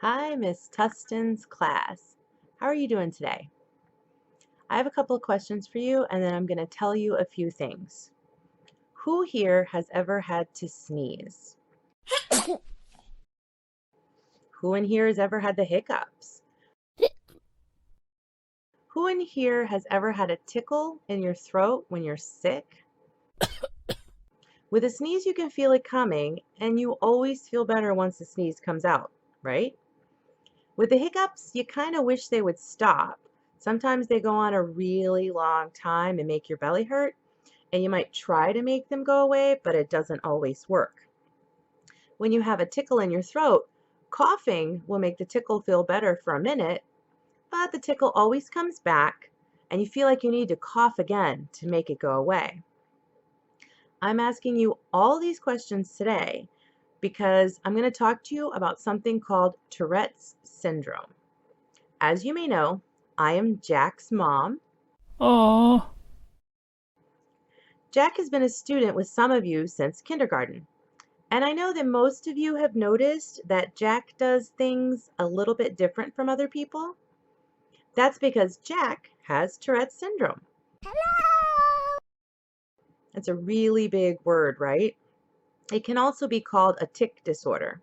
Hi, Miss Tustin's class. How are you doing today? I have a couple of questions for you, and then I'm going to tell you a few things. Who here has ever had to sneeze? Who in here has ever had the hiccups? Who in here has ever had a tickle in your throat when you're sick? With a sneeze, you can feel it coming, and you always feel better once the sneeze comes out, right? With the hiccups, you kind of wish they would stop. Sometimes they go on a really long time and make your belly hurt, and you might try to make them go away, but it doesn't always work. When you have a tickle in your throat, coughing will make the tickle feel better for a minute, but the tickle always comes back, and you feel like you need to cough again to make it go away. I'm asking you all these questions today because I'm going to talk to you about something called Tourette's syndrome. As you may know, I am Jack's mom. Aww. Jack has been a student with some of you since kindergarten, and I know that most of you have noticed that Jack does things a little bit different from other people. That's because Jack has Tourette's syndrome. That's a really big word, right? It can also be called a tic disorder.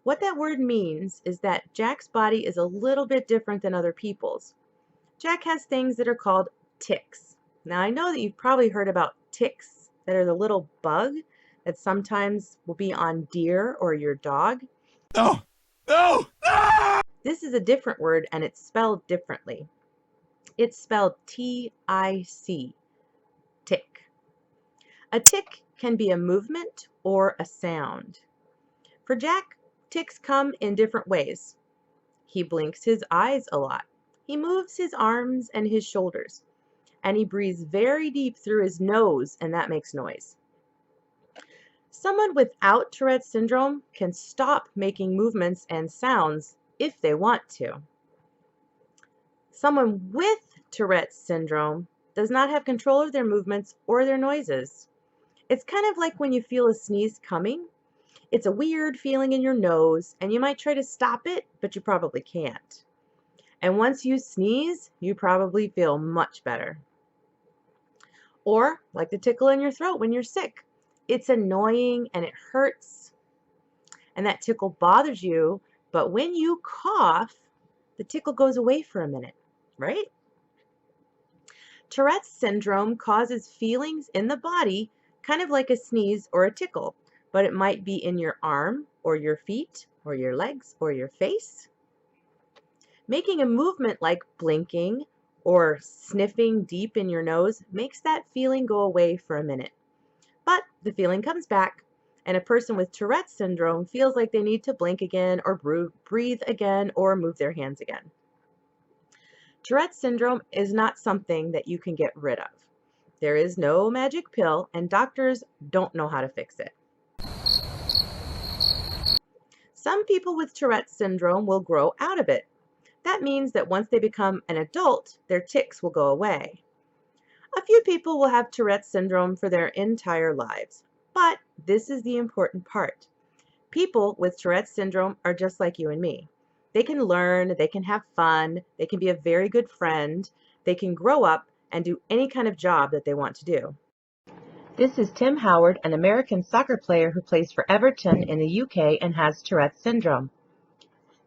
What that word means is that Jack's body is a little bit different than other people's. Jack has things that are called tics. Now, I know that you've probably heard about ticks that are the little bug that sometimes will be on deer or your dog. No! No! No! This is a different word and it's spelled differently. It's spelled T-I-C, tick. A tick can be a movement or a sound. For Jack, ticks come in different ways. He blinks his eyes a lot. He moves his arms and his shoulders. And he breathes very deep through his nose, and that makes noise. Someone without Tourette's syndrome can stop making movements and sounds if they want to. Someone with Tourette's syndrome does not have control of their movements or their noises. It's kind of like when you feel a sneeze coming. It's a weird feeling in your nose, and you might try to stop it, but you probably can't. And once you sneeze, you probably feel much better. Or like the tickle in your throat when you're sick. It's annoying and it hurts, and that tickle bothers you, but when you cough, the tickle goes away for a minute, right? Tourette's syndrome causes feelings in the body kind of like a sneeze or a tickle, but it might be in your arm or your feet or your legs or your face. Making a movement like blinking or sniffing deep in your nose makes that feeling go away for a minute. But the feeling comes back, and a person with Tourette's syndrome feels like they need to blink again or breathe again or move their hands again. Tourette's syndrome is not something that you can get rid of. There is no magic pill, and doctors don't know how to fix it. Some people with Tourette's syndrome will grow out of it. That means that once they become an adult, their tics will go away. A few people will have Tourette's syndrome for their entire lives, but this is the important part. People with Tourette's syndrome are just like you and me. They can learn, they can have fun, they can be a very good friend, they can grow up and do any kind of job that they want to do. This is Tim Howard, an American soccer player who plays for Everton in the UK and has Tourette's syndrome.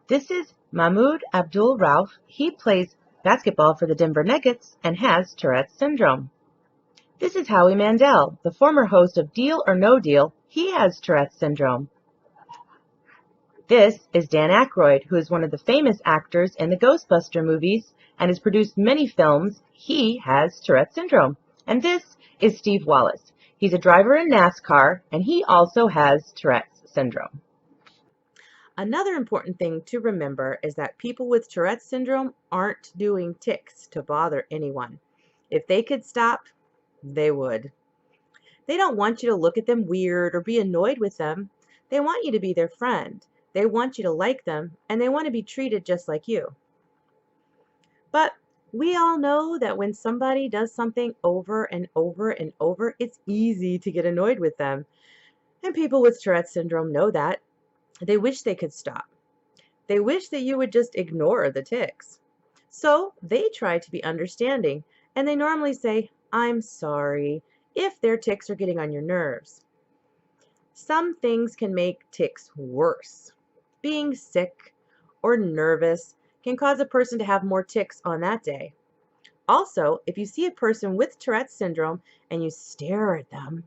This is Mahmoud Abdul Rauf. He plays basketball for the Denver Nuggets and has Tourette's syndrome. This is Howie Mandel, the former host of Deal or No Deal. He has Tourette's syndrome. This is Dan Aykroyd, who is one of the famous actors in the Ghostbuster movies and has produced many films. He has Tourette's syndrome. And this is Steve Wallace. He's a driver in NASCAR, and he also has Tourette's syndrome. Another important thing to remember is that people with Tourette's syndrome aren't doing tics to bother anyone. If they could stop, they would. They don't want you to look at them weird or be annoyed with them. They want you to be their friend. They want you to like them, and they want to be treated just like you. But we all know that when somebody does something over and over and over, it's easy to get annoyed with them. And people with Tourette's syndrome know that. They wish they could stop. They wish that you would just ignore the ticks. So they try to be understanding, and they normally say, "I'm sorry," if their ticks are getting on your nerves. Some things can make ticks worse. Being sick or nervous can cause a person to have more ticks on that day. Also, if you see a person with Tourette's syndrome and you stare at them,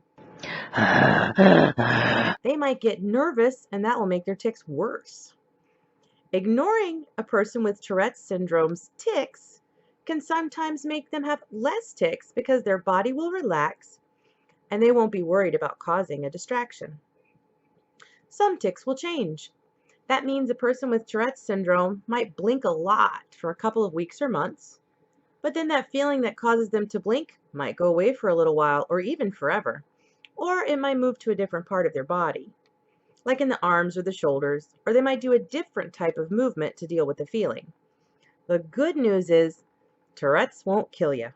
they might get nervous and that will make their ticks worse. Ignoring a person with Tourette's syndrome's ticks can sometimes make them have less ticks because their body will relax and they won't be worried about causing a distraction. Some ticks will change. That means a person with Tourette's syndrome might blink a lot for a couple of weeks or months, but then that feeling that causes them to blink might go away for a little while or even forever, or it might move to a different part of their body, like in the arms or the shoulders, or they might do a different type of movement to deal with the feeling. The good news is Tourette's won't kill you.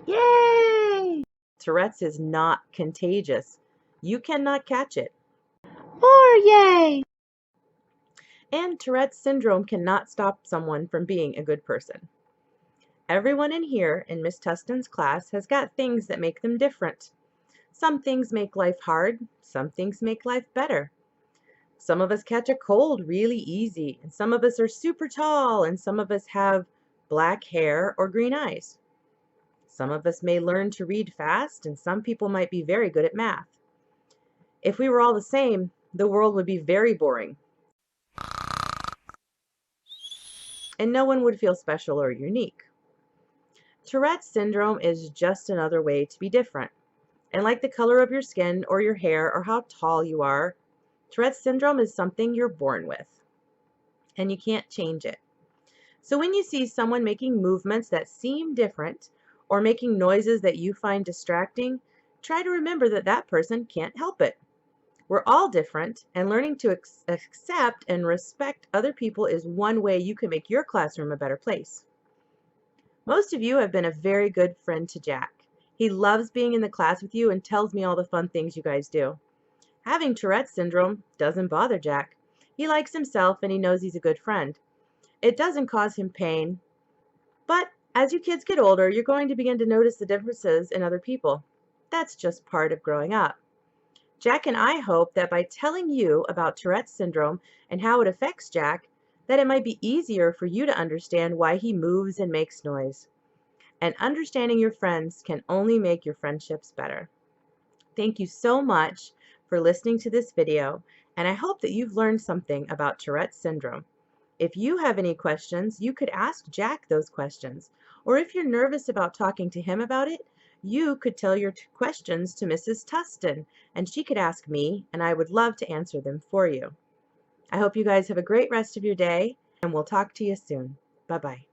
Yay! Tourette's is not contagious. You cannot catch it. More yay! And Tourette's syndrome cannot stop someone from being a good person. Everyone in here in Miss Tustin's class has got things that make them different. Some things make life hard, some things make life better. Some of us catch a cold really easy, and some of us are super tall, and some of us have black hair or green eyes. Some of us may learn to read fast, and some people might be very good at math. If we were all the same, the world would be very boring, and no one would feel special or unique. Tourette's syndrome is just another way to be different. And like the color of your skin or your hair or how tall you are, Tourette's syndrome is something you're born with, and you can't change it. So when you see someone making movements that seem different or making noises that you find distracting, try to remember that that person can't help it. We're all different, and learning to accept and respect other people is one way you can make your classroom a better place. Most of you have been a very good friend to Jack. He loves being in the class with you and tells me all the fun things you guys do. Having Tourette's syndrome doesn't bother Jack. He likes himself and he knows he's a good friend. It doesn't cause him pain, but as you kids get older, you're going to begin to notice the differences in other people. That's just part of growing up. Jack and I hope that by telling you about Tourette's syndrome and how it affects Jack, that it might be easier for you to understand why he moves and makes noise. And understanding your friends can only make your friendships better. Thank you so much for listening to this video, and I hope that you've learned something about Tourette's syndrome. If you have any questions, you could ask Jack those questions, or if you're nervous about talking to him about it, you could tell your questions to Mrs. Tustin, and she could ask me, and I would love to answer them for you. I hope you guys have a great rest of your day, and we'll talk to you soon. Bye-bye.